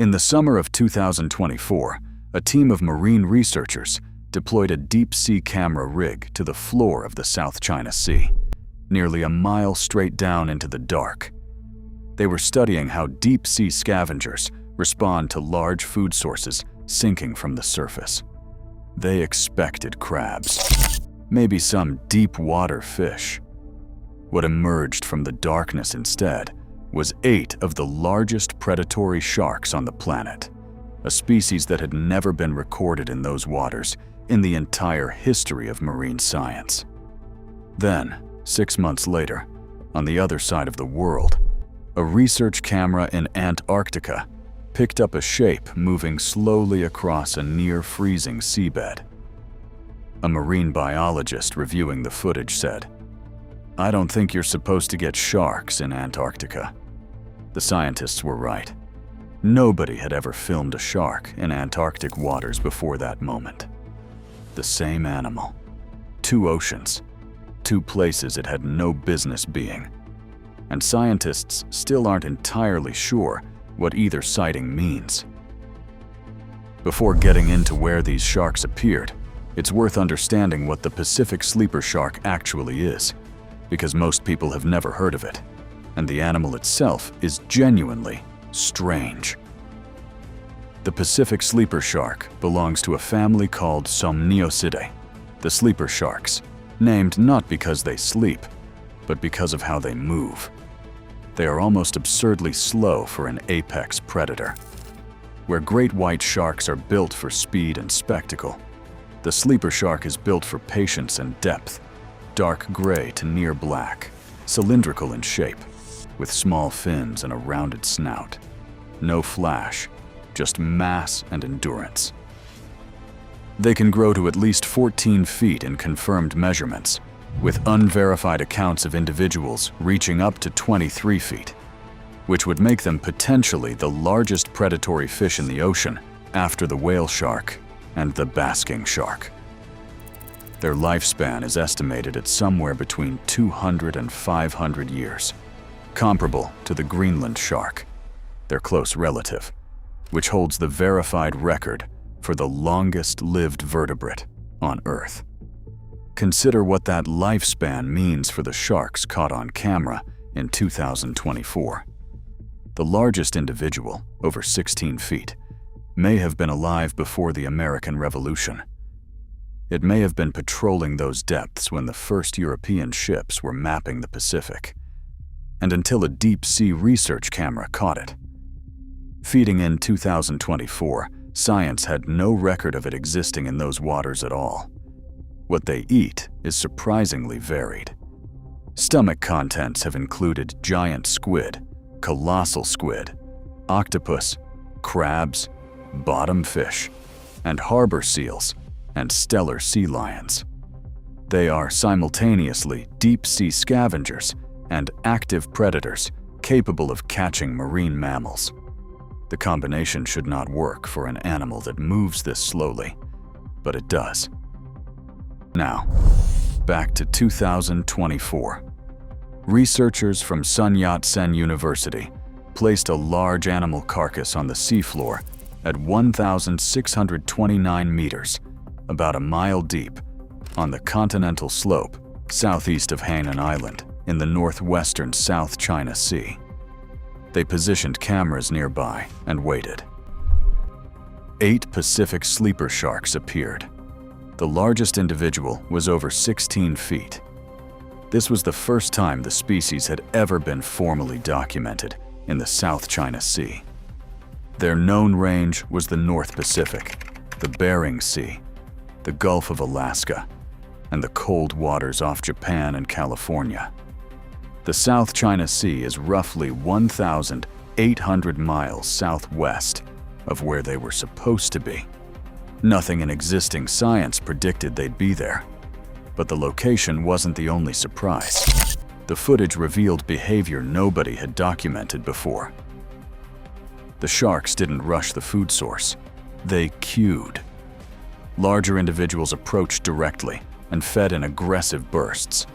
In the summer of 2024, a team of marine researchers deployed a deep-sea camera rig to the floor of the South China Sea, nearly a mile straight down into the dark. They were studying how deep-sea scavengers respond to large food sources sinking from the surface. They expected crabs, maybe some deep-water fish. What emerged from the darkness instead was 8 of the largest predatory sharks on the planet, a species that had never been recorded in those waters in the entire history of marine science. Then, 6 months later, on the other side of the world, a research camera in Antarctica picked up a shape moving slowly across a near-freezing seabed. A marine biologist reviewing the footage said, "I don't think you're supposed to get sharks in Antarctica." The scientists were right. Nobody had ever filmed a shark in Antarctic waters before that moment. The same animal. 2 oceans. 2 places it had no business being. And scientists still aren't entirely sure what either sighting means. Before getting into where these sharks appeared, it's worth understanding what the Pacific sleeper shark actually is, because most people have never heard of it, and the animal itself is genuinely strange. The Pacific sleeper shark belongs to a family called Somniosidae, the sleeper sharks, named not because they sleep, but because of how they move. They are almost absurdly slow for an apex predator. Where great white sharks are built for speed and spectacle, the sleeper shark is built for patience and depth, dark gray to near black, cylindrical in shape, with small fins and a rounded snout. No flash, just mass and endurance. They can grow to at least 14 feet in confirmed measurements, with unverified accounts of individuals reaching up to 23 feet, which would make them potentially the largest predatory fish in the ocean after the whale shark and the basking shark. Their lifespan is estimated at somewhere between 200 and 500 years, comparable to the Greenland shark, their close relative, which holds the verified record for the longest-lived vertebrate on Earth. Consider what that lifespan means for the sharks caught on camera in 2024. The largest individual, over 16 feet, may have been alive before the American Revolution. It may have been patrolling those depths when the first European ships were mapping the Pacific, and until a deep-sea research camera caught it. Feeding in 2024, science had no record of it existing in those waters at all. What they eat is surprisingly varied. Stomach contents have included giant squid, colossal squid, octopus, crabs, bottom fish, and harbor seals and stellar sea lions. They are simultaneously deep-sea scavengers and active predators capable of catching marine mammals. The combination should not work for an animal that moves this slowly, but it does. Now, back to 2024. Researchers from Sun Yat-sen University placed a large animal carcass on the seafloor at 1,629 meters, about a mile deep, on the continental slope southeast of Hainan Island in the northwestern South China Sea. They positioned cameras nearby and waited. 8 Pacific sleeper sharks appeared. The largest individual was over 16 feet. This was the first time the species had ever been formally documented in the South China Sea. Their known range was the North Pacific, the Bering Sea, the Gulf of Alaska, and the cold waters off Japan and California. The South China Sea is roughly 1,800 miles southwest of where they were supposed to be. Nothing in existing science predicted they'd be there. But the location wasn't the only surprise. The footage revealed behavior nobody had documented before. The sharks didn't rush the food source. They queued. Larger individuals approached directly and fed in aggressive bursts.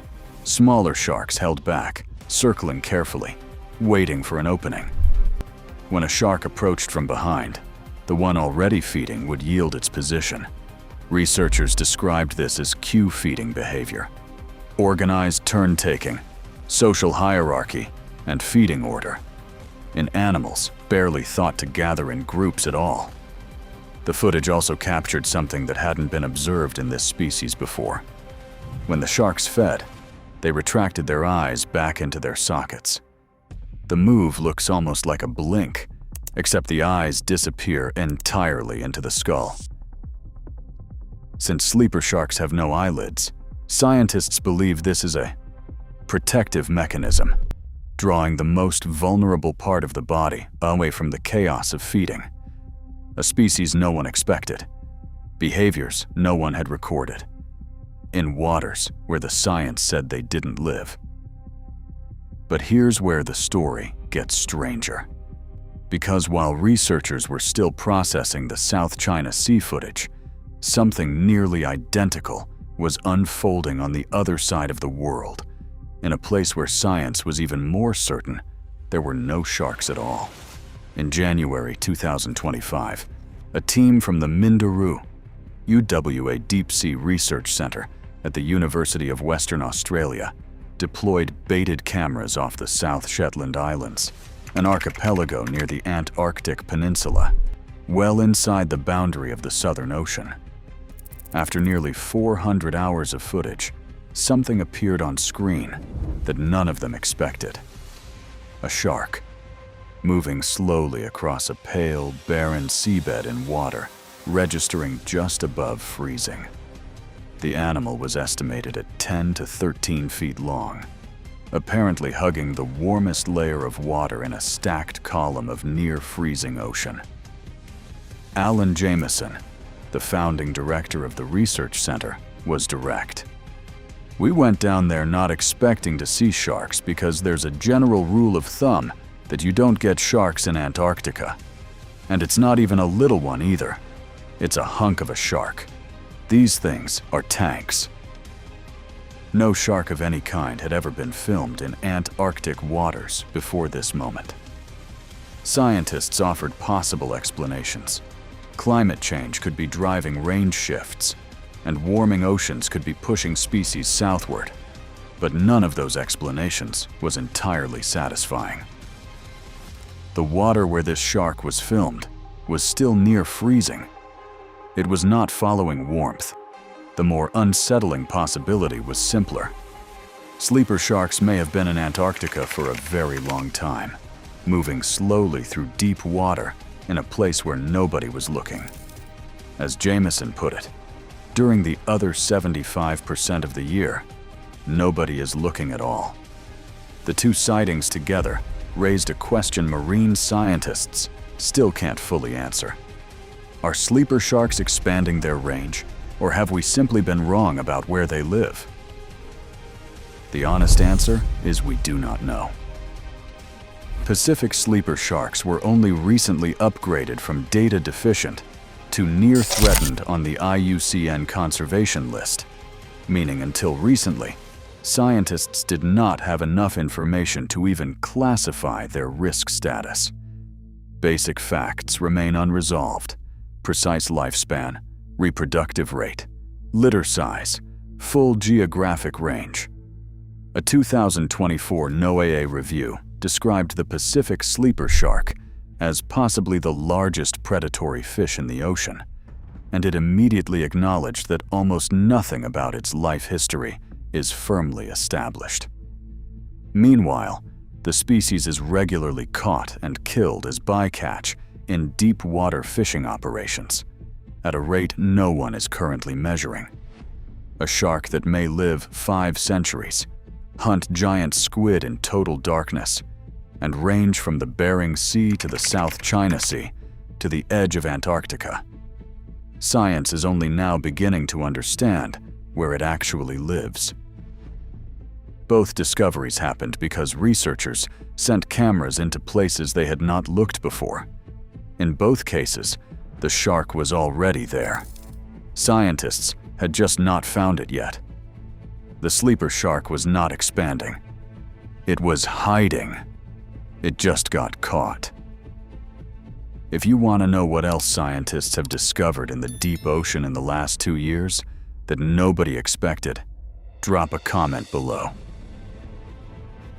Smaller sharks held back, circling carefully, waiting for an opening. When a shark approached from behind, the one already feeding would yield its position. Researchers described this as queue feeding behavior. Organized turn-taking, social hierarchy, and feeding order. In animals barely thought to gather in groups at all. The footage also captured something that hadn't been observed in this species before. When the sharks fed, they retracted their eyes back into their sockets. The move looks almost like a blink, except the eyes disappear entirely into the skull. Since sleeper sharks have no eyelids, scientists believe this is a protective mechanism, drawing the most vulnerable part of the body away from the chaos of feeding. A species no one expected, behaviors no one had recorded, in waters where the science said they didn't live. But here's where the story gets stranger. Because while researchers were still processing the South China Sea footage, something nearly identical was unfolding on the other side of the world, in a place where science was even more certain there were no sharks at all. In January 2025, a team from the Minderoo, UWA Deep Sea Research Center at the University of Western Australia deployed baited cameras off the South Shetland Islands, an archipelago near the Antarctic Peninsula, well inside the boundary of the Southern Ocean. After nearly 400 hours of footage, something appeared on screen that none of them expected. A shark, moving slowly across a pale, barren seabed in water, registering just above freezing. The animal was estimated at 10 to 13 feet long, apparently hugging the warmest layer of water in a stacked column of near-freezing ocean. Alan Jameson, the founding director of the research center, was direct. "We went down there not expecting to see sharks because there's a general rule of thumb that you don't get sharks in Antarctica. And it's not even a little one either. It's a hunk of a shark. These things are tanks." No shark of any kind had ever been filmed in Antarctic waters before this moment. Scientists offered possible explanations. Climate change could be driving range shifts, and warming oceans could be pushing species southward. But none of those explanations was entirely satisfying. The water where this shark was filmed was still near freezing. It was not following warmth. The more unsettling possibility was simpler. Sleeper sharks may have been in Antarctica for a very long time, moving slowly through deep water in a place where nobody was looking. As Jameson put it, during the other 75% of the year, nobody is looking at all. The two sightings together raised a question marine scientists still can't fully answer. Are sleeper sharks expanding their range, or have we simply been wrong about where they live? The honest answer is we do not know. Pacific sleeper sharks were only recently upgraded from data deficient to near threatened on the IUCN conservation list, meaning until recently, scientists did not have enough information to even classify their risk status. Basic facts remain unresolved: precise lifespan, reproductive rate, litter size, full geographic range. A 2024 NOAA review described the Pacific sleeper shark as possibly the largest predatory fish in the ocean, and it immediately acknowledged that almost nothing about its life history is firmly established. Meanwhile, the species is regularly caught and killed as bycatch in deep water fishing operations, at a rate no one is currently measuring. A shark that may live 5 centuries, hunt giant squid in total darkness, and range from the Bering Sea to the South China Sea to the edge of Antarctica. Science is only now beginning to understand where it actually lives. Both discoveries happened because researchers sent cameras into places they had not looked before. In both cases, the shark was already there. Scientists had just not found it yet. The sleeper shark was not expanding. It was hiding. It just got caught. If you want to know what else scientists have discovered in the deep ocean in the last 2 years that nobody expected, drop a comment below.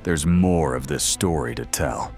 There's more of this story to tell.